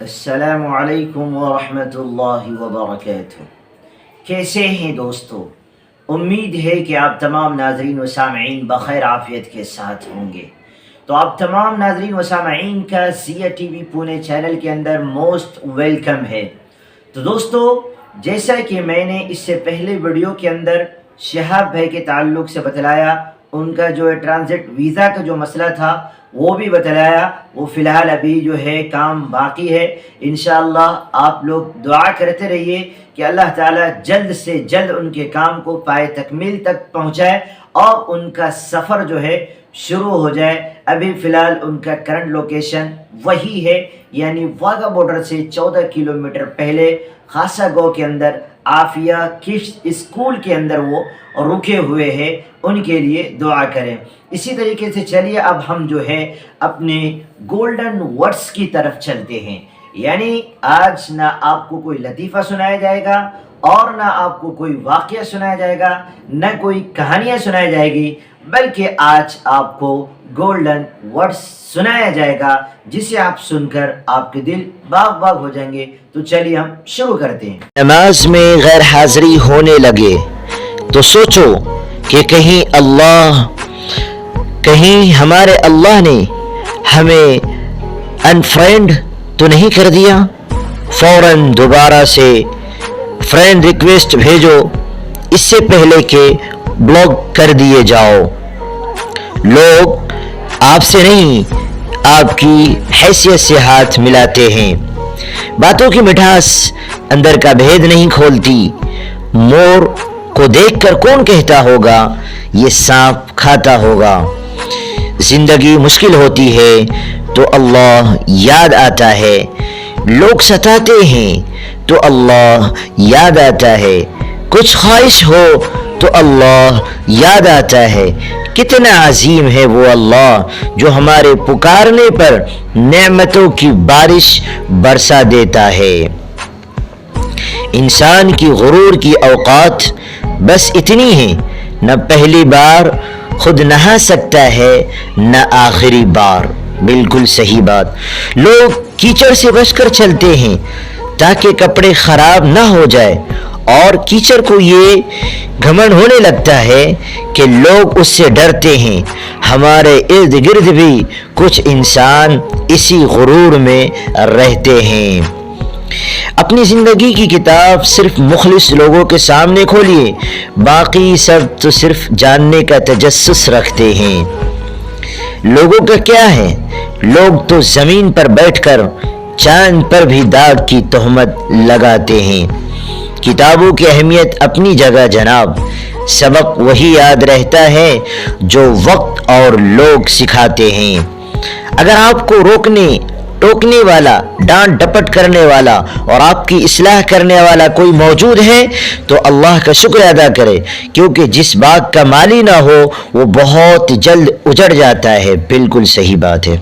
السلام علیکم ورحمۃ اللہ وبرکاتہ۔ کیسے ہیں دوستو؟ امید ہے کہ آپ تمام ناظرین و سامعین بخیر عافیت کے ساتھ ہوں گے۔ تو آپ تمام ناظرین و سامعین کا ضیا ٹی وی پونے چینل کے اندر موسٹ ویلکم ہے۔ تو دوستو، جیسا کہ میں نے اس سے پہلے ویڈیو کے اندر شہاب بھائی کے تعلق سے بتلایا، ان کا جو ہے ٹرانزٹ ویزا کا جو مسئلہ تھا وہ بھی بتلایا، وہ فی الحال ابھی جو ہے کام باقی ہے۔ انشاءاللہ آپ لوگ دعا کرتے رہیے کہ اللہ تعالیٰ جلد سے جلد ان کے کام کو پائے تکمیل تک پہنچائے اور ان کا سفر جو ہے شروع ہو جائے۔ ابھی فی الحال ان کا کرنٹ لوکیشن وہی ہے، یعنی واگا بارڈر سے 14 کلومیٹر پہلے خاصا گو کے اندر عافیہ کشت اسکول کے اندر وہ رکے ہوئے ہیں۔ ان کے لیے دعا کریں۔ اسی طریقے سے چلیے اب ہم جو ہے اپنے گولڈن ورڈز کی طرف چلتے ہیں۔ یعنی آج نہ آپ کو کوئی لطیفہ سنایا جائے گا اور نہ آپ کو کوئی واقعہ سنایا جائے گا، نہ کوئی کہانیاں سنائی جائے گی، بلکہ آج آپ کو گولڈن ورڈز سنایا جائے گا جسے آپ سن کر آپ کے دل باغ باغ ہو جائیں گے۔ تو چلیے ہم شروع کرتے ہیں۔ نماز میں غیر حاضری ہونے لگے تو سوچو کہ کہیں ہمارے اللہ نے ہمیں انفرینڈ تو نہیں کر دیا۔ فوراً دوبارہ سے فرینڈ ریکویسٹ بھیجو اس سے پہلے کہ بلاک کر دیے جاؤ۔ لوگ آپ سے نہیں آپ کی حیثیت سے ہاتھ ملاتے ہیں۔ باتوں کی مٹھاس اندر کا بھید نہیں کھولتی۔ مور کو دیکھ کر کون کہتا ہوگا یہ سانپ کھاتا ہوگا۔ زندگی مشکل ہوتی ہے تو اللہ یاد آتا ہے، لوگ ستاتے ہیں تو اللہ یاد آتا ہے، کچھ خواہش ہو تو اللہ یاد آتا ہے۔ کتنا عظیم ہے وہ اللہ جو ہمارے پکارنے پر نعمتوں کی بارش برسا دیتا ہے۔ انسان کی غرور کی اوقات بس اتنی ہیں، نہ پہلی بار خود نہا سکتا ہے نہ آخری بار۔ بالکل صحیح بات۔ لوگ کیچڑ سے بچ کر چلتے ہیں تاکہ کپڑے خراب نہ ہو جائے، اور کیچڑ کو یہ گھمنڈ ہونے لگتا ہے کہ لوگ اس سے ڈرتے ہیں۔ ہمارے ارد گرد بھی کچھ انسان اسی غرور میں رہتے ہیں۔ اپنی زندگی کی کتاب صرف مخلص لوگوں کے سامنے کھولیے، باقی سب تو صرف جاننے کا تجسس رکھتے ہیں۔ لوگوں کا کیا ہے؟ لوگ تو زمین پر بیٹھ کر چاند پر بھی داغ کی تہمت لگاتے ہیں۔ کتابوں کی اہمیت اپنی جگہ جناب، سبق وہی یاد رہتا ہے جو وقت اور لوگ سکھاتے ہیں۔ اگر آپ کو ٹوکنے والا، ڈانٹ ڈپٹ کرنے والا اور آپ کی اصلاح کرنے والا کوئی موجود ہے تو اللہ کا شکر ادا کرے، کیونکہ جس باغ کا مالی نہ ہو وہ بہت جلد اجڑ جاتا ہے۔ بالکل صحیح بات ہے۔